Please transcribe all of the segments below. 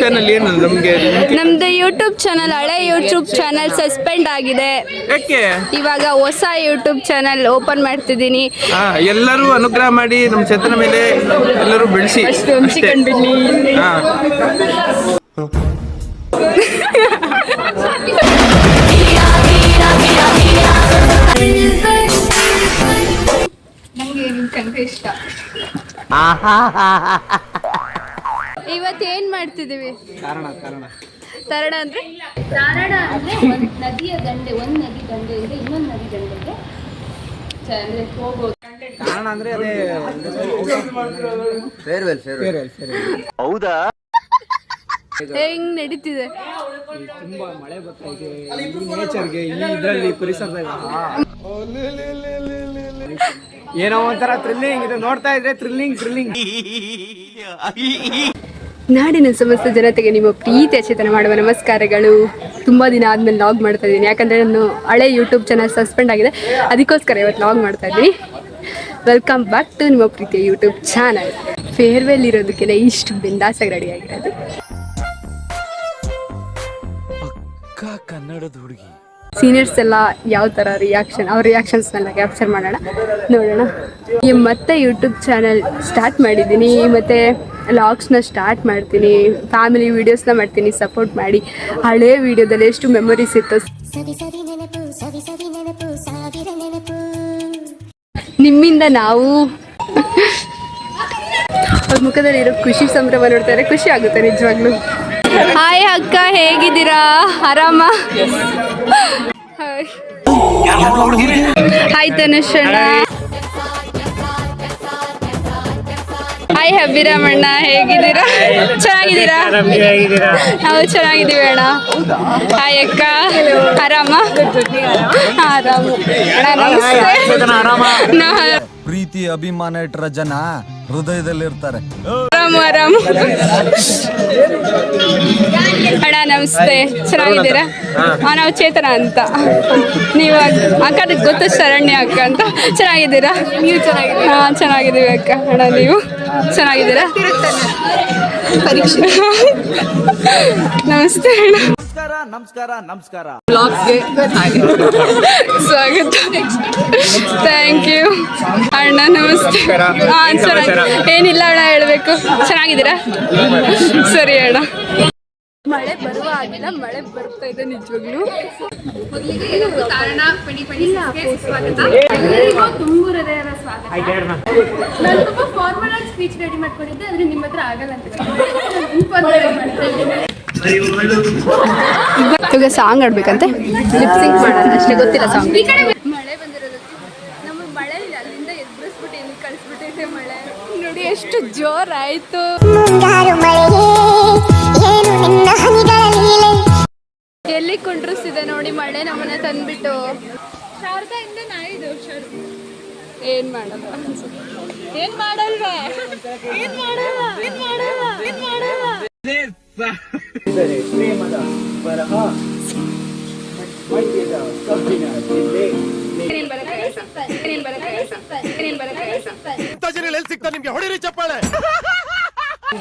Channel ಏನು ನಮಗೆ? ನಮ್ದು ಯೂಟ್ಯೂಬ್ ಚಾನಲ್ ಹಳೆ ಯೂಟ್ಯೂಬ್ ಚಾನಲ್ ಸಸ್ಪೆಂಡ್ ಆಗಿದೆ. ಯಾಕೆ? ಇವಾಗ ಹೊಸ ಯೂಟ್ಯೂಬ್ ಚಾನಲ್ ಓಪನ್ ಮಾಡ್ತಿದ್ದೀನಿ. ಎಲ್ಲರೂ ಅನುಗ್ರಹ ಮಾಡಿ ನಮ್ಮ ಚೇತನ ಮೇಲೆ ಎಲ್ಲರೂ ಬೆಳೆಸಿ. ನಂಗೆ ನಿಮ್ ಕಂಡ್ರೆ ಇಷ್ಟ. ಇವತ್ತು ಏನ್ ಮಾಡ್ತಿದೀವಿ? ತರಣ ಅಂದ್ರೆ ಒಂದ್ ನದಿಯ ದಂಡೆ, ಒಂದ್ ನದಿ ದಂಡೆಯಿಂದ ಇನ್ನೊಂದು ನದಿ ದಂಡೆಗೆ ಅಂದ್ರೆ ಹೋಗೋದು. ಕಾರಣ ಅಂದ್ರೆ ಅದೇ ಫೇರ್ವೆಲ್. ಹೌದಾ? ಹೆಂಗ್ ನಡೀತಿದೆ? ತುಂಬಾ ಮಳೆ ಬರ್ತಾ ಇದೆ. ಈ ನೇಚರ್ಗೆ, ಈ ಇದರಲ್ಲಿ ಪರಿಸರದಾಗ ಏನೋ ಒಂಥರ ಥ್ರಿಲ್ಲಿಂಗ್ ಇದು. ನೋಡ್ತಾ ಇದ್ರೆ ಥ್ರಿಲ್ಲಿಂಗ್. ನಾಡಿನ ಸಮಸ್ತ ಜನತೆಗೆ ನಿಮ್ಮ ಪ್ರೀತಿ ಚೇತನ ಮಾಡುವ ನಮಸ್ಕಾರಗಳು. ತುಂಬ ದಿನ ಆದಮೇಲೆ ಲಾಗ್ ಮಾಡ್ತಾ ಇದ್ದೀನಿ, ಯಾಕಂದರೆ ನಾನು ಹಳೆ ಯೂಟ್ಯೂಬ್ ಚಾನಲ್ ಸಸ್ಪೆಂಡ್ ಆಗಿದೆ, ಅದಕ್ಕೋಸ್ಕರ ಇವತ್ತು ಲಾಗ್ ಮಾಡ್ತಾ ಇದ್ದೀನಿ. ವೆಲ್ಕಮ್ ಬ್ಯಾಕ್ ಟು ನಿಮ್ಮ ಪ್ರೀತಿಯ ಯೂಟ್ಯೂಬ್ ಚಾನಲ್. ಫೇರ್ವೆಲ್ ಇರೋದಕ್ಕೆಲ್ಲ ಇಷ್ಟು ಬಿಂದಾಸಾಗಿ ರೆಡಿ ಆಗಿರೋದು. ಕನ್ನಡದ ಹುಡುಗಿ ಸೀನಿಯರ್ಸ್ ಎಲ್ಲ ಯಾವ ಥರ ಅವ್ರ ರಿಯಾಕ್ಷನ್ಸ್ನೆಲ್ಲ ಕ್ಯಾಪ್ಚರ್ ಮಾಡೋಣ, ನೋಡೋಣ. ಮತ್ತೆ ಯೂಟ್ಯೂಬ್ ಚಾನಲ್ ಸ್ಟಾರ್ಟ್ ಮಾಡಿದ್ದೀನಿ, ಮತ್ತು ಲಾಗ್ಸ್ನ ಸ್ಟಾರ್ಟ್ ಮಾಡ್ತೀನಿ, ಫ್ಯಾಮಿಲಿ ವೀಡಿಯೋಸ್ನ ಮಾಡ್ತೀನಿ. ಸಪೋರ್ಟ್ ಮಾಡಿ. ಹಳೇ ವೀಡಿಯೋದಲ್ಲಿ ಎಷ್ಟು ಮೆಮೊರೀಸ್ ಇತ್ತು, ನಿಮ್ಮಿಂದ ನಾವು ಅವ್ರ ಮುಖದಲ್ಲಿ ಇರೋ ಖುಷಿ ಸಂಭ್ರಮ ನೋಡ್ತಾರೆ, ಖುಷಿ ಆಗುತ್ತೆ ನಿಜವಾಗ್ಲೂ. ಹಾಯ್ ಅಕ್ಕ, ಹೇಗಿದ್ದೀರಾ? ಆರಾಮ? ಹಾಯ್ ತನುಷ್ ಅಣ್ಣ. ಹಾಯ್ ಅಭಿರಾಮಣ್ಣ, ಹೇಗಿದ್ದೀರಾ? ಚೆನ್ನಾಗಿದ್ದೀರಾ? ನಾವು ಚೆನ್ನಾಗಿದ್ದೀವಿ ಅಣ್ಣ. ಹಾಯ್ ಅಕ್ಕ, ಆರಾಮ? ಆರಾಮು ಅಣ್ಣ, ನಮಸ್ತೆ. ಪ್ರೀತಿ ಅಭಿಮಾನ ಇಟ್ಟರ ಜನ ಹೃದಯದಲ್ಲಿರ್ತಾರೆ. ಆರಾಮು ಅಣ್ಣ, ನಮಸ್ತೆ. ಚೆನ್ನಾಗಿದ್ದೀರಾ? ನಾವು ಚೇತನ ಅಂತ. ನೀವು ಅಕ್ಕದಕ್ಕೆ ಗೊತ್ತು, ಶರಣ್ಯ ಅಕ್ಕ ಅಂತ. ಚೆನ್ನಾಗಿದ್ದೀರಾ? ನೀವು ಚೆನ್ನಾಗಿದ್ದೀರಾ? ಚೆನ್ನಾಗಿದ್ದೀವಿ ಅಕ್ಕ. ಅಣ್ಣ, ನೀವು ಚೆನ್ನಾಗಿದ್ದೀರಾ? ಪರೀಕ್ಷೆ. ನಮಸ್ತೆ ಅಣ್ಣ. ನಮಸ್ಕಾರ. ಸ್ವಾಗತ. ಥ್ಯಾಂಕ್ ಯು ಅಣ್ಣ. ನಮಸ್ತೆ. ಏನಿಲ್ಲ ಅಣ್ಣ, ಹೇಳ್ಬೇಕು. ಚೆನ್ನಾಗಿದ್ದೀರಾ? ಸರಿ ಅಣ್ಣ. ಮಳೆ ಬರುವ ಆಗಿಲ್ಲ, ಮಳೆ ಬರ್ತಾ ಇದೆ ನಿಜವಾಗ್ಲೂ. ತುಂಬು ಹೃದಯದ ಸ್ವಾಗತ. ನಾನು ತುಂಬ ಫಾರ್ಮಲ್ ಆಗಿ ಸ್ಪೀಚ್ ರೆಡಿ ಮಾಡ್ಕೊಂಡಿದ್ದೆ, ಆದರೆ ನಿಮ್ಮ ಹತ್ರ ಆಗಲ್ಲ ಅಂತ ಇವಾಗ ಸಾಂಗ್ ಆಡ್ಬೇಕಂತೆ, ಲಿಪ್ಸಿಂಗ್ ಮಾಡೋಣ ಅಷ್ಟೇ, ಗೊತ್ತಿಲ್ಲ ಸಾಂಗ್. ಮಳೆ ಬಂದಿರೋದಕ್ಕೆ ನಮಗೆ ಮಳೆ ಅಲ್ಲಿಂದ ಎದುರಿಸ್ಬಿಟ್ಟು ಇಲ್ಲಿ ಕಳಿಸ್ಬಿಟ್ಟೈತೆ ಮಳೆ. ನೋಡಿ ಎಷ್ಟು ಜೋರಾಯ್ತು. ಎಲ್ಲಿ ಕುಂಡ್ರಿಸಿದೆ ನೋಡಿ ಮಳೆ ನಮ್ಮನ್ನ ತಂದ್ಬಿಟ್ಟು. ಶಾರದಾಯಿಂದ ನಾಯಿದು ಏನ್ ಮಾಡಲ್ವಾ?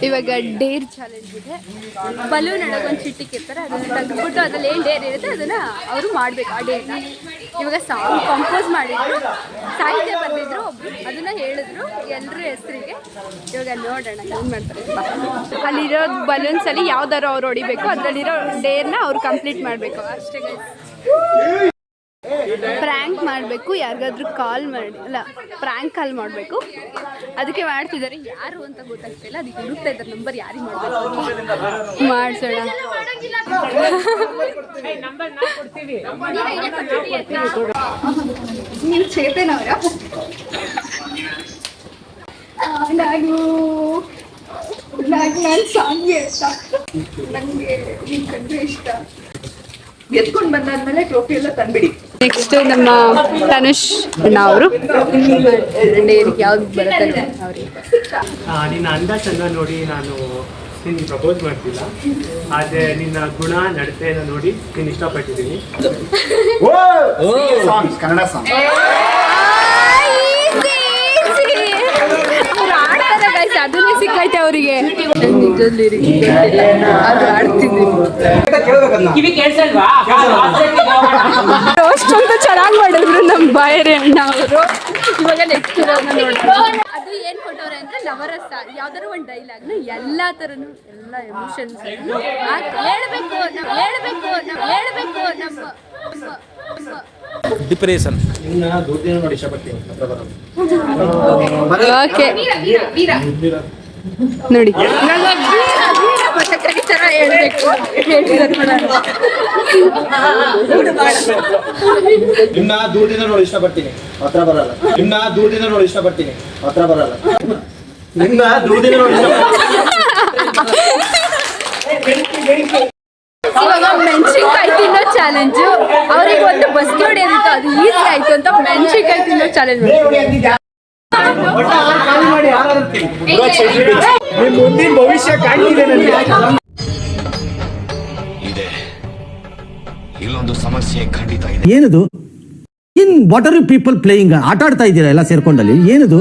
ಇವಾಗ ಡೇರ್ ಚಾಲೆಂಜ್ ಇದೆ. ಬಲೂನ್ ಒಳಗೆ ಒಂದು ಚಿಟ್ಟಿಕ್ಕಿರ್ತಾರೆ, ಅದನ್ನ ತೆಗೆದ್ಬಿಟ್ಟು ಅದ್ರಲ್ಲಿ ಏನು ಡೇರ್ ಇರುತ್ತೆ ಅದನ್ನ ಅವರು ಮಾಡ್ಬೇಕು. ಆ ಡೇರ್ನ ಇವಾಗ ಸಾಂಗ್ ಕಂಪೋಸ್ ಮಾಡಿದ್ರು, ಸಾಹಿತ್ಯ ಬರೆದಿದ್ರು ಒಬ್ರು, ಅದನ್ನ ಹೇಳಿದ್ರು ಎಲ್ಲರ ಹೆಸರಿಗೆ. ಇವಾಗ ನೋಡೋಣ ಏನು ಮಾಡ್ತಾರೆ. ಅಲ್ಲಿರೋ ಬಲೂನ್ಸ್ ಅಲ್ಲಿ ಯಾವ್ದಾರು ಅವ್ರು ಹೊಡಿಬೇಕು, ಅದರಲ್ಲಿರೋ ಡೇರ್ನ ಅವ್ರು ಕಂಪ್ಲೀಟ್ ಮಾಡಬೇಕು ಅಷ್ಟೇ. ಪ್ರ್ಯಾಂಕ್ ಮಾಡಬೇಕು, ಯಾರಿಗಾದ್ರೂ ಕಾಲ್ ಮಾಡಿ, ಅಲ್ಲ ಪ್ರ್ಯಾಂಕ್ ಕಾಲ್ ಮಾಡಬೇಕು. ಅದಕ್ಕೆ ಮಾಡ್ತಿದ್ದಾರೆ, ಯಾರು ಅಂತ ಗೊತ್ತಾಗ್ತಿಲ್ಲ, ಅದಕ್ಕೆ ಹುಡುಕ್ತಾ ಇದ್ದಾರೆ ನಂಬರ್, ಯಾರಿಗೆ ಮಾಡಬೇಕು ಮಾಡಿಸೋಣ. ನೀವು ಚೇತನವರ? ನಾನು ಸಾಂಗ್ಗೆ ಇಷ್ಟ, ನನಗೆ ನಿಮ್ಮ ಕಂಡ್ರೆ ಇಷ್ಟ. ಎತ್ಕೊಂಡು ಬಂದಾದ್ಮೇಲೆ ಟ್ರೋಫಿ ಎಲ್ಲ ತಂದ್ಬಿಡಿ. ನೆಕ್ಸ್ಟ್ ನಮ್ಮ ತನುಷ್ ಅಣ್ಣ ಅವರು ಯಾವ್ದು ಬರುತ್ತೆ ಅವ್ರಿಗೆ. ನಿನ್ನ ಅಂದ ಚಂದ ನೋಡಿ ನಾನು ನಿನ್ಗೆ ಪ್ರಪೋಸ್ ಮಾಡ್ತಿಲ್ಲ, ಆದರೆ ನಿನ್ನ ಗುಣ ನಡತೆಯನ್ನು ನೋಡಿ ನೀನು ಇಷ್ಟಪಟ್ಟಿದ್ದೀನಿ. ಕನ್ನಡ ಸಾಂಗ್ ಅದನ್ನೇ ಸಿಕ್ಕೈತೆ ಅವರಿಗೆ. ಚಾಲೆಂಜಲ್ಲಿ ಅದು ಆಡ್ತಿದ್ವಿ. ಅಷ್ಟೊಂದು ಚೆನ್ನಾಗಿ ಮಾಡಿದ್ರು ನಮ್ಮ ಬಾಯರೆ ಅಣ್ಣ ಅವರು. ಇವಾಗ ನೆಕ್ಸ್ಟ್ ಇರೋದನ್ನ ನೋಡ್ತಾರೆ. ಅದು ಏನು ಕೊಟ್ಟವ್ರೆ ಅಂದರೆ ನವರಸ, ಯಾವ್ದಾದ್ರು ಒಂದು ಡೈಲಾಗ್ನ ಎಲ್ಲ ಥರನೂ ಎಲ್ಲ ಎಮೋಷನ್ಸ್ ಹೇಳ್ಬೇಕು ನಮ್ಮ ಡಿಪ್ರೆಷನ್ ಓಕೆ ನೋಡಿ ಥರ ಹೇಳ್ಬೇಕು ನಿನ್ನ ದೂರದಿಂದ ನೋಡಿ ಇಷ್ಟಪಡ್ತೀನಿ ಹತ್ರ ಬರಲ್ಲ. ನಿನ್ನ ದೂರದಿಂದ ನೋಡಿ ಇಷ್ಟಪಡ್ತೀನಿ ಹತ್ರ ಬರಲ್ಲ. ನಿನ್ನ ದೂರದಿಂದ ನೋಡಿ ಇವಾಗ ಮೆಣಸಿನ್ಕಾಯಿ ತಿನ್ನೋ ಚಾಲೆಂಜು. ಅವ್ರಿಗೆ ಒಂದು ಬಸ್ಗೆ ಹೊಡೆಯೋದಿತ್ತು, ಅದು ಈಸಿ ಆಯ್ತು ಅಂತ ಮೆಣಸಿನ್ಕಾಯಿ ತಿನ್ನೋ ಚಾಲೆಂಜ್. ಮುಂದಿನ ಭವಿಷ್ಯ ಕಾಣ್ತಿದೆ ನನಗೆ. ಇದೆ ಇಲ್ಲೊಂದು ಸಮಸ್ಯೆ ಖಂಡಿತ ಇದೆ. ಏನದು what are you people playing? ಆಟ ಆಡ್ತಾ ಇದ್ದೀರಾ ಎಲ್ಲ ಸೇರ್ಕೊಂಡಲ್ಲಿ? ಏನದು?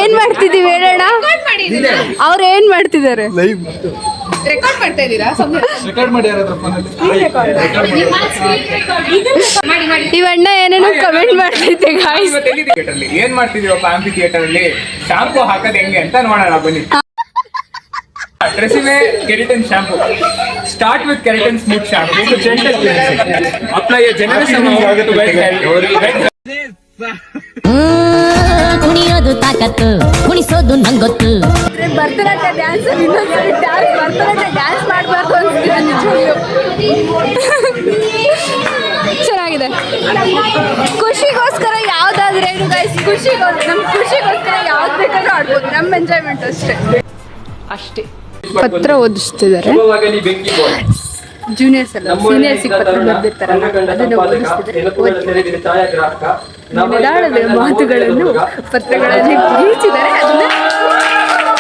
ಏನ್ ಮಾಡ್ತಿದೀವಿ ಹೇಳೋಣ? ಅವ್ರು ಏನ್ ಮಾಡ್ತಿದ್ದಾರೆ? ರೆಕಾರ್ಡ್ ಮಾಡ್ತಾ ಇದ್ದೀರಾ? ಇವಣ್ಣ ಏನೇನೋ ಕಮೆಂಟ್ ಮಾಡ್ತೈತೆ ಗಾಯ್ಸ್. ಏನ್ ಮಾಡ್ತಿದೀವಪ್ಪ ಆಂಫಿ ಥಿಯೇಟರ್ ಅಲ್ಲಿ? ಶಾಂಪು ಹಾಕೋದು ಹೆಂಗೆ ಅಂತ ನೋಡೋಣ ಬನ್ನಿ. ರೆಸಿಮೆ keratin shampoo. Start with keratin smooth shampoo to gentle cleansing. Apply a generous amount to wet hair. ಕುಣಿಯೋದು ತಾಕತ್ತು, ಕುಣಿಸೋದು ನಂಗೊತ್ತು. ಭರತನಾಟ್ಯ ಡ್ಯಾನ್ಸ್ ಇನ್ನೊಂದ್ಸರಿ ಭರತನಾಟ್ಯ ಡ್ಯಾನ್ಸ್ ಮಾಡಬಾರ್ದು ಅನ್ಸ್ತಿದೆ ನಿಜವಾಗ್ಲೂ. ಚೆನ್ನಾಗಿದೆ. ಖುಷಿಗೋಸ್ಕರ ಯಾವ್ದಾದ್ರೆ ಏನು ಗೈಸ್, ಖುಷಿಗೋಸ್ಕರ ಯಾವ್ದು ಬೇಕಾದ್ರೂ ಆಡ್ಬೋದು. ನಮ್ಮ ಎಂಜಾಯ್ಮೆಂಟ್ ಅಷ್ಟೇ. ಪತ್ರ ಓದಿಸ್ತಿದ್ದಾರೆ ಜೂನಿಯರ್ಸ್ ಅಲ್ಲ ಸೀನಿಯರ್ಸ್ ಪತ್ರ ಬರೆದಿರ್ತಾರಲ್ಲ ಅದನ್ನು ಓದಿಸ್ತಿದ್ದಾರೆ. ಮಾತುಗಳನ್ನು ಪತ್ರಗಳಲ್ಲಿ ಗೀಚಿದ್ದಾರೆ, ಅದನ್ನ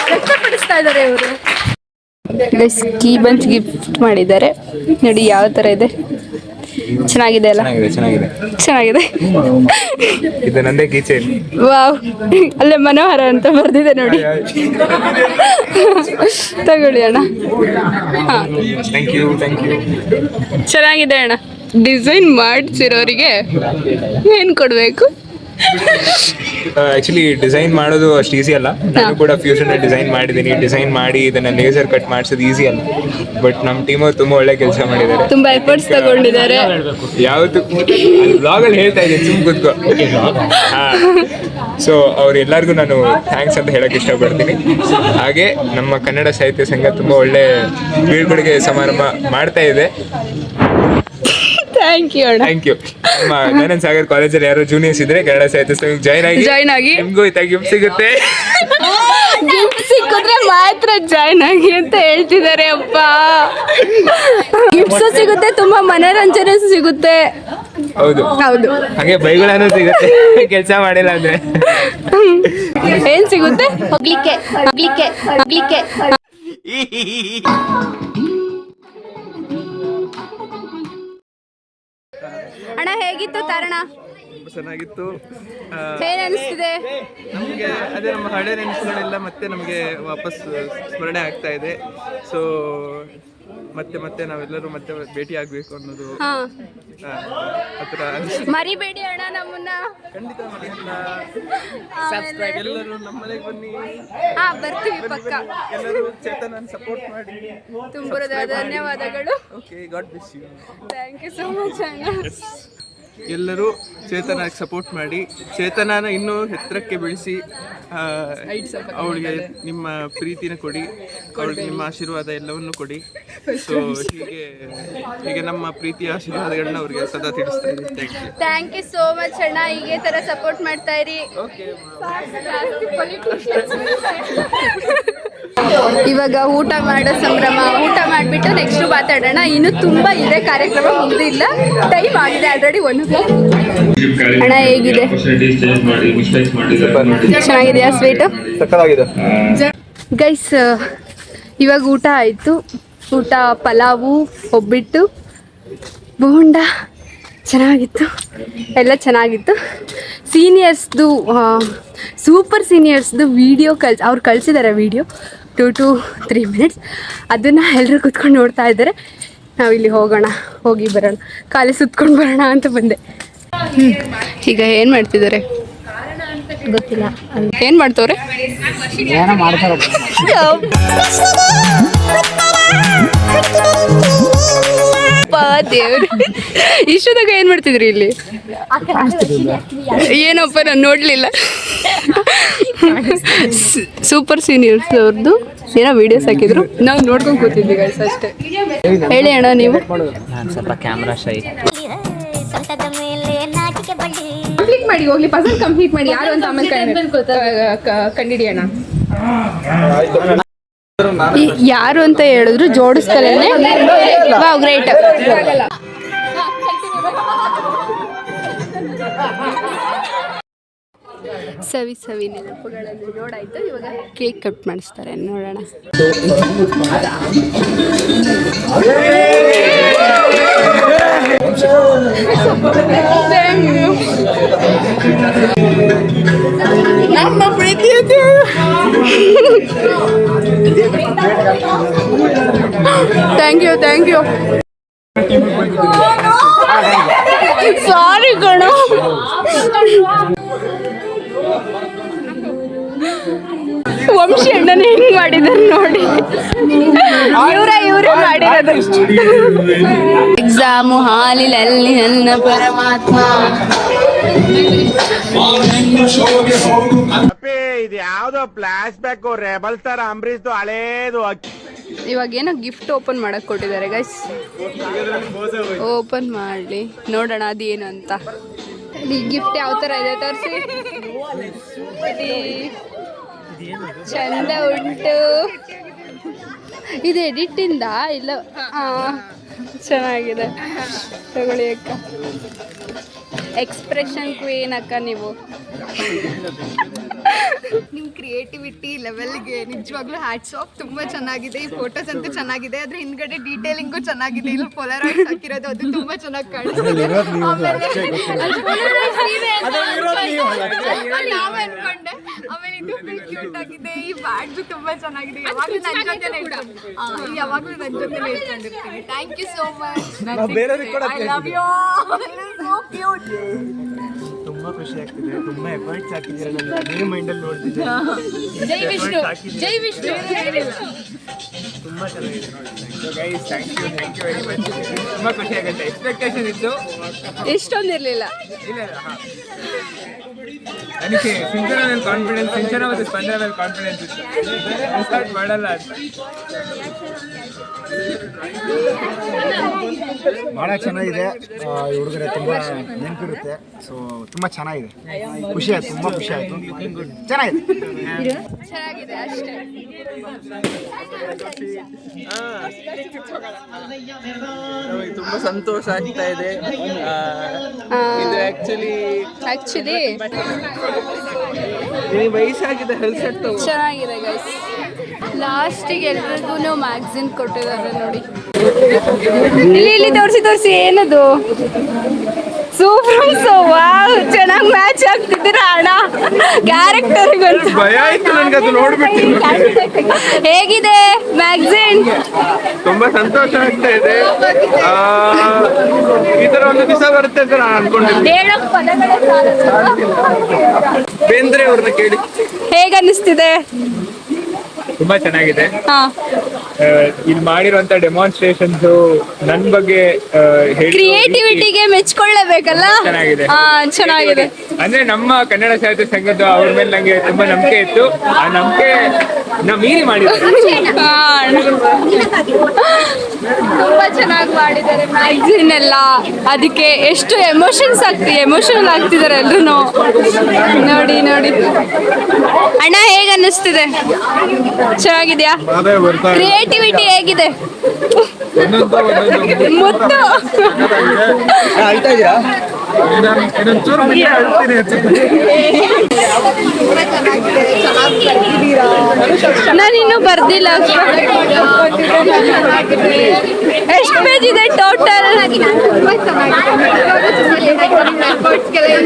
ವ್ಯಕ್ತಪಡಿಸ್ತಾ ಇದ್ದಾರೆ ಇವರು. ಕೀ ಬಂಚ್ ಗಿಫ್ಟ್ ಮಾಡಿದ್ದಾರೆ ನೋಡಿ ಯಾವ ತರ ಇದೆ. ಚೆನ್ನಾಗಿದೆ ಅಲ್ಲ? ಚೆನ್ನಾಗಿದೆ. ಇದು ನಂದೇ ಕೀಚೇನ್. ವಾವ್, ಅಲ್ಲೇ ಮನೋಹರ ಅಂತ ಬರ್ದಿದೆ ನೋಡಿ. ತಗೊಳ್ಳಿ ಅಣ್ಣ. Thank you. ಚೆನ್ನಾಗಿದೆ ಅಣ್ಣ. ಡಿಸೈನ್ ಮಾಡಿಸಿರೋರಿಗೆ ಏನು ಕೊಡಬೇಕು? ಆಕ್ಚುಲಿ ಡಿಸೈನ್ ಮಾಡೋದು ಅಷ್ಟು ಈಸಿ ಅಲ್ಲ. ನಾನು ಕೂಡ ಫ್ಯೂಷನ್ ಡಿಸೈನ್ ಮಾಡಿದ್ದೀನಿ. ಡಿಸೈನ್ ಮಾಡಿ ಇದನ್ನ ಲೇಸರ್ ಕಟ್ ಮಾಡಿಸೋದು ಈಸಿ ಅಲ್ಲ. ಬಟ್ ನಮ್ಮ ಟೀಮ್ ಅವ್ರು ತುಂಬಾ ಒಳ್ಳೆ ಕೆಲಸ ಮಾಡಿದ್ದಾರೆ, ತುಂಬಾ ಎಫರ್ಟ್ಸ್ ತಗೊಂಡಿದ್ದಾರೆ. ಯಾವತ್ತು ಬ್ಲಾಗ್ ಅಲ್ಲಿ ಹೇಳ್ತಾ ಇದ್ದೀನಿ ಸುಮ್ ಕೂತ್ಕೋ. ಸೊ ಅವ್ರೆಲ್ಲರಿಗೂ ನಾನು ಥ್ಯಾಂಕ್ಸ್ ಅಂತ ಹೇಳಕ್ ಇಷ್ಟಪಡ್ತೀನಿ. ಹಾಗೆ ನಮ್ಮ ಕನ್ನಡ ಸಾಹಿತ್ಯ ಸಂಘ ತುಂಬಾ ಒಳ್ಳೆ ಬೀಳ್ಕೊಡುಗೆ ಸಮಾರಂಭ ಮಾಡ್ತಾ ಇದೆ. ಥ್ಯಾಂಕ್ ಯು ಅಣ್ಣ. Thank you. ನಮ್ಮ ದಯಾನಂದ ಸಾಗರ್ ಕಾಲೇಜಲ್ಲಿ ಯಾರು ಜೂನಿಯರ್ಸ್ ಇದ್ರೆ ಕನ್ನಡ ಸಾಹಿತ್ಯ ಸಂಘಕ್ಕೆ ಜಾಯ್ನ್ ಆಗಿ ನಿಮ್ಗೂ ಗಿಫ್ಟ್ ಸಿಗುತ್ತೆ. ಗಿಫ್ಟ್ ಸಿಕ್ಕಿದ್ರೆ ಮಾತ್ರ ಜಾಯ್ನ್ ಆಗಿ ಅಂತ ಹೇಳ್ತಿದ್ದಾರೆ. ಅಪ್ಪ, ಗಿಫ್ಟ್ಸ್ ಸಿಗುತ್ತೆ, ತುಂಬಾ ಮನೋರಂಜನೆ ಸಿಗುತ್ತೆ. ಹೌದು, ಹಾಗೆ ಬೈಗಳನ್ನೂ ಸಿಗುತ್ತೆ ಕೆಲಸ ಮಾಡಿಲ್ಲ ಅಂದ್ರೆ. ಏನ್ ಸಿಗುತ್ತೆ? ಹೋಗ್ಲಿಕ್ಕೆ. ಅಣ್ಣ ಹೇಗಿತ್ತು ತಾರಣ? ಚೆನ್ನಾಗಿತ್ತು. ಏನ್ ಅನಿಸ್ತಿದೆ ನಮಗೆ? ಅದೇ ನಮ್ಮ ಹಳೆ ನೆನಪುಗಳೆಲ್ಲ ಮತ್ತೆ ನಮಗೆ ವಾಪಸ್ ಸ್ಮರಣೆ ಆಗ್ತಾ ಇದೆ. ಸೊ ಮತ್ತೆ ನಾವೆಲ್ಲರೂ ಮತ್ತೆ ಭೇಟಿ ಆಗ್ಬೇಕು ಅನ್ನೋದು ಹತ್ರ. ಮರಿಬೇಡಿ ಅಣ್ಣ ನಮ್ಮನ್ನ. ಖಂಡಿತ ಮರೆಯಲ್ಲ. ಎಲ್ಲರೂ ನಮ್ಮ ಮನೆಗೆ ಬನ್ನಿ. ಬರ್ತೀವಿ ಪಕ್ಕ. ಎಲ್ಲರೂ ಚೇತನನ್ನು ಸಪೋರ್ಟ್ ಮಾಡಿ. ತುಂಬ ಧನ್ಯವಾದಗಳು. Okay, god bless you. Thank you so much ಅಣ್ಣ. ಎಲ್ಲರೂ ಚೇತನಕ್ಕೆ ಸಪೋರ್ಟ್ ಮಾಡಿ, ಚೇತನನ ಇನ್ನೂ ಎತ್ತರಕ್ಕೆ ಬೆಳೆಸಿ, ಅವಳಿಗೆ ನಿಮ್ಮ ಪ್ರೀತಿನ ಕೊಡಿ, ಅವಳಿಗೆ ನಿಮ್ಮ ಆಶೀರ್ವಾದ ಎಲ್ಲವನ್ನು ಕೊಡಿ. ಸೊ ಹೀಗೆ ನಮ್ಮ ಪ್ರೀತಿಯ ಆಶೀರ್ವಾದಗಳನ್ನ ಅವ್ರಿಗೆ ಸದಾ ತಿಳಿಸ್ತಾ ಇದ್ದೀನಿ. ಥ್ಯಾಂಕ್ ಯು ಸೋ ಮಚ್ ಅಣ್ಣ. ಹೀಗೆ ತರ ಸಪೋರ್ಟ್ ಮಾಡ್ತಾ ಇರಿ. ಇವಾಗ ಊಟ ಮಾಡೋ ಸಂಭ್ರಮ. ಊಟ ಮಾಡಿಬಿಟ್ಟು ನೆಕ್ಸ್ಟ್ ಮಾತಾಡೋಣ. ಇನ್ನು ತುಂಬ ಇದೆ ಕಾರ್ಯಕ್ರಮ, ಮುಗಿದಿಲ್ಲ. ಟೈಮ್ ಆಗಿದೆ ಆಲ್ರೆಡಿ 1 o'clock. ಅಣ್ಣ ಹೇಗಿದೆ? ಚೆನ್ನಾಗಿದೆಯಾ ಸ್ವೀಟು? ಗೈಸ್ ಇವಾಗ ಊಟ ಆಯಿತು. ಊಟ ಪಲಾವು, ಒಬ್ಬಿಟ್ಟು, ಬೋಂಡ ಚೆನ್ನಾಗಿತ್ತು, ಎಲ್ಲ ಚೆನ್ನಾಗಿತ್ತು. ಸೀನಿಯರ್ಸ್ದು ಸೂಪರ್ ಸೀನಿಯರ್ಸ್ದು ವಿಡಿಯೋ ಅವ್ರು ಕಳಿಸಿದ್ದಾರೆ ವಿಡಿಯೋ. 2 to 3 minutes. ಅದನ್ನು ಎಲ್ಲರೂ ಕೂತ್ಕೊಂಡು ನೋಡ್ತಾ ಇದ್ದಾರೆ. ನಾವಿಲ್ಲಿ ಹೋಗೋಣ, ಹೋಗಿ ಬರೋಣ, ಖಾಲಿ ಸುತ್ಕೊಂಡು ಬರೋಣ ಅಂತ ಬಂದೆ. ಈಗ ಏನು ಮಾಡ್ತಿದ್ದಾರೆ ಗೊತ್ತಿಲ್ಲ. ಏನು ಮಾಡ್ತವ್ರೆ? ದೇವ್ರು, ಇಷ್ಟೊತ್ತಾಗ ಏನು ಮಾಡ್ತಿದ್ರಿ ಇಲ್ಲಿ? ಏನಪ್ಪ ನಾನು ನೋಡಲಿಲ್ಲ. ಸೂಪರ್ ಸೀನಿಯರ್ಸ್ ಅವ್ರದ್ದು ಏನೋ ವಿಡಿಯೋಸ್ ಹಾಕಿದ್ರು, ನಾವು ನೋಡ್ಕೊಂಡು ಕೂತಿದ್ವಿ ಗೈಸ್ ಅಷ್ಟೇ. ಹೇಳಿ ಅಣ್ಣ ನೀವು. ನಾನು ಸ್ವಲ್ಪ ಕ್ಯಾಮ್ರಾ ಶೈ. ಕಂಪ್ಲೀಟ್ ಮಾಡಿ ಹೋಗ್ಲಿ, ಪಜಲ್ ಕಂಪ್ಲೀಟ್ ಮಾಡಿ. ಯಾರು ಅಂತ ಆಮೇಲೆ ಕಂಡಿಡಿಯೋಣ. ಯಾರು ಅಂತ ಹೇಳಿದ್ರು ಜೋಡಿಸ್ತಾರೆ. Wow, great. ಸವಿ ನೆನಪುಗಳನ್ನು ನೋಡಾಯ್ತು. ಇವಾಗ ಕೇಕ್ ಕಟ್ ಮಾಡಿಸ್ತಾರೆ, ನೋಡೋಣ. ನಮ್ಮ ಪ್ರೀತಿಯ ಥ್ಯಾಂಕ್ ಯು. ಸಾರಿ ಕಣೋ. ವಂಶಿ ಅಣ್ಣನ ಹೆಂಗ್ ಮಾಡಿದಾರೆ ನೋಡಿ. ಇವರೇ ಮಾಡಿರೋದು. ಎಕ್ಸಾಮು ಹಾಲಿನಲ್ಲಿ ನನ್ನ ಪರಮಾತ್ಮ. ಇದು ಯಾವ್ದೋ flash back rebel star Ambareesh ಹಳೇದು. ಇವಾಗ ಏನೋ ಗಿಫ್ಟ್ ಓಪನ್ ಮಾಡಕ್ ಕೊಟ್ಟಿದ್ದಾರೆ ಗೈಸ್. ಓಪನ್ ಮಾಡಲಿ ನೋಡೋಣ ಅದೇನು ಅಂತ. ಈ ಗಿಫ್ಟ್ ಯಾವ ಥರ ಇದೆ ತೋರಿಸಿ. ಚಂದ ಉಂಟು. ಇದು ಎಡಿಟಿಂದ ಇಲ್ಲ? ಚೆನ್ನಾಗಿದೆ, ತಗೊಳ್ಳಿ ಅಕ್ಕ. ಎಕ್ಸ್ಪ್ರೆಷನ್ ಕ್ವೀನ್ ಅಕ್ಕ ನೀವು. ನಿಮ್ಮ ಕ್ರಿಯೇಟಿವಿಟಿ ಲೆವೆಲ್ಗೆ ನಿಜವಾಗ್ಲೂ ಹ್ಯಾಟ್ಸ್ ಆಫ್. ತುಂಬ ಚೆನ್ನಾಗಿದೆ. ಈ ಫೋಟೋಸ್ ಅಂತೂ ಚೆನ್ನಾಗಿದೆ, ಅದ್ರ ಹಿಂದ್ಗಡೆ ಡೀಟೇಲಿಂಗು ಚೆನ್ನಾಗಿದೆ. ಇಲ್ಲಿ ಪೋಲಾರಾಯ್ಡ್ಸ್ ಹಾಕಿರೋದು ಅದು ತುಂಬ ಚೆನ್ನಾಗಿ ಕಾಣಿಸ್ತಿದೆ. ಆಮೇಲೆ ಇದು ಕ್ಯೂಟ್ ಆಗಿದೆ. ಈ ಬ್ಯಾಗ್ಸು ತುಂಬ ಚೆನ್ನಾಗಿದೆ. ಯಾವಾಗಲೂ ನನ್ನ ಜೊತೆನೇ ಇಟ್ಕೊಂಡಿರ್ತೀನಿ. Thank you so much. I love you. So cute. ತುಂಬಾ ಖುಷಿ ಆಗ್ತಿದೆ. ತುಂಬಾ ಎಫರ್ಟ್ಸ್ ಹಾಕಿದ್ದೀರಾ. ನನ್ನ ಮೈಂಡಲ್ಲಿ ನೋಡ್ತಿದ್ದೆ. ಜೈ ವಿಷ್ಣು. ತುಂಬಾ ಚೆನ್ನಾಗಿದೆ. So guys, thank you very much. ತುಂಬ ಖುಷಿ ಆಗುತ್ತೆ. ಎಕ್ಸ್ಪೆಕ್ಟೇಷನ್ ಇತ್ತು, ಇಷ್ಟೊಂದಿರಲಿಲ್ಲ. ನನಗೆ ಸಿಂಚನ ಮೇಲೆ ಕಾನ್ಫಿಡೆನ್ಸ್, ಸಿಂಚನ ಮತ್ತು ಸ್ಪಂದನ ಮೇಲೆ ಕಾನ್ಫಿಡೆನ್ಸ್ ಇತ್ತು. ಸ್ಟಾರ್ಟ್ ಮಾಡಲ್ಲ ಅಂತ. ಭಾಳ ಚೆನ್ನಾಗಿದೆ. ಹುಡುಗರೆ ತುಂಬ ನೆನಪಿರುತ್ತೆ. ಸೊ ತುಂಬ ಚೆನ್ನಾಗಿದೆ. ಖುಷಿ ಆಯ್ತು, ತುಂಬ ಖುಷಿ ಆಯಿತು. ಚೆನ್ನಾಗಿದೆ ಅಷ್ಟೇ. ತುಂಬಾ ಸಂತೋಷ ಆಗ್ತಾ ಇದೆ. ಇದು ಆಕ್ಚುಲಿ ವಯಸ್ಸಾಗಿದೆ. ಹೆಲ್ತ್ ಸೆಟ್ ಚೆನ್ನಾಗಿದೆ ಗೈಸ್. ಲಾಸ್ಟಿಗೆ ಎಲ್ರಿಗೂ ಮ್ಯಾಗ್ಝಿನ್ ಕೊಟ್ಟಿದ್ದಾರೆ ನೋಡಿ. ಇಲ್ಲಿ ತೋರಿಸಿ ಏನದು? ಸೂಪರ್. ವಾವ್, ಚೆನ್ನಾಗಿ ಮ್ಯಾಚ್ ಆಗ್ತಿದ್ದೀರಾ ಅಣ್ಣ ಕ್ಯಾರೆಕ್ಟರ್ಗಳು. ಭಯ ಆಯ್ತು ನನಗೆ ಅದು ನೋಡ್ಬಿಟ್ಟು. ಹೇಗಿದೆ ಮ್ಯಾಗ್ಝಿನ್? ತುಂಬಾ ಸಂತೋಷ ಆಗ್ತಾ ಇದೆ. ಈ ತರ ಒಂದು ದಿವಸ ಬರುತ್ತೆ ಅಂತ ನಾನು ಅನ್ಕೊಂಡಿದ್ದೆ. ಹೇಳಕ್ ಪದಗಳೇ ಸಾಲಲ್ಲ. ಬೇಂದ್ರೆ ಅವ್ರನ್ನ ಕೇಳಿ. ಹೇಗನ್ನಿಸ್ತಿದೆ? ತುಂಬಾ ಚೆನ್ನಾಗಿದೆ. ಇಲ್ಲಿ ಮಾಡಿರುವಂತ ಡೆಮಾನ್ಸ್ಟ್ರೇಷನ್ಸ್ ನನ್ನ ಬಗ್ಗೆ ಕ್ರಿಯೇಟಿವಿಟಿಗೆ ಮೆಚ್ಕೊಳ್ಳೇಬೇಕಲ್ಲ. ಚೆನ್ನಾಗಿದೆ. ಅಂದ್ರೆ ನಮ್ಮ ಕನ್ನಡ ಸಾಹಿತ್ಯ ಸಂಘದ ಅವ್ರ ಮೇಲೆ ನಂಗೆ ತುಂಬಾ ನಂಬಿಕೆ ಇತ್ತು. ಆ ನಂಬಿಕೆ ಮೀರಿ ಮಾಡಿದ್ದಾರೆ. ತುಂಬಾ ಚೆನ್ನಾಗಿ ಮಾಡಿದ್ದಾರೆ ಮ್ಯಾಗ್ಝಿನ್ ಎಲ್ಲ. ಅದಕ್ಕೆ ಎಷ್ಟು ಎಮೋಷನಲ್ ಆಗ್ತಿದ್ದಾರೆ ಎಲ್ರು. ನೋಡಿ ಅಣ್ಣ, ಹೇಗ ಅನ್ನಿಸ್ತಿದೆ? ಚೆನ್ನಾಗಿದ್ಯಾ? ಕ್ರಿಯೇಟಿವಿಟಿ ಹೇಗಿದೆ? ಮುತ್ತು ಆಯ್ತಾ ಇದೆಯಾ? ಚೆನ್ನಾಗಿ ಬರ್ತಿದ್ದೀರಾ. ನಾನಿನ್ನೂ ಬರ್ದಿಲ್ಲ. ಎಷ್ಟು ಪೇಜ್ ಇದೆ ಟೋಟಲ್?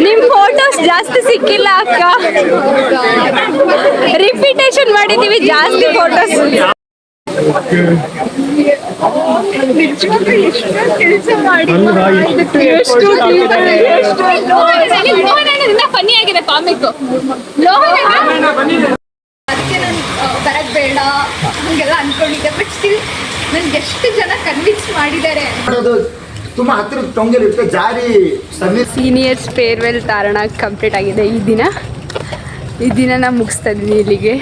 ನಿಮ್ ಫೋಟೋಸ್ ಜಾಸ್ತಿ ಸಿಕ್ಕಿಲ್ಲ ಅಕ್ಕ, ರಿಪೀಟೇಷನ್ ಮಾಡಿದೀವಿ ಜಾಸ್ತಿ ಫೋಟೋಸ್. ಫನ್ನಿ ಆಗಿದೆ ಕಾಮಿಕ್. ಅದಕ್ಕೆ ನಾನು ಬರಕ್ ಬೇಡ ಹಂಗೆಲ್ಲ ಅನ್ಕೊಂಡಿದ್ದೆ. ಬಟ್ ಸ್ಟಿಲ್ ನನ್ಗೆ ಎಷ್ಟು ಜನ ಕನ್ವಿನ್ಸ್ ಮಾಡಿದ್ದಾರೆ. ತುಂಬಾ ಹತ್ತಿರ ಟೊಂಗೆಲಿರುತ್ತೆ ಜಾರಿ. ಸೀನಿಯರ್ಸ್ ಫೇರ್ವೆಲ್ ತಾರಣ ಕಂಪ್ಲೀಟ್ ಆಗಿದೆ ಈ ದಿನ ನಾನು ಮುಗಿಸ್ತಾ ಇದ್ದೀನಿ ಇಲ್ಲಿಗೆ.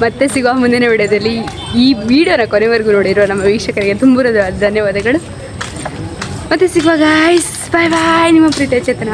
ಮತ್ತೆ ಸಿಗುವ ಮುಂದಿನ ವಿಡಿಯೋದಲ್ಲಿ. ಈ ವಿಡಿಯೋನ ಕೊನೆವರೆಗೂ ನೋಡಿರೋ ನಮ್ಮ ವೀಕ್ಷಕರಿಗೆ ತುಂಬ ಧನ್ಯವಾದಗಳು. ಮತ್ತೆ ಸಿಗುವ ಗೈಸ್, ಬಾಯ್ ಬಾಯ್. ನಿಮ್ಮ ಪ್ರೀತಿಯ ಚೇತನ.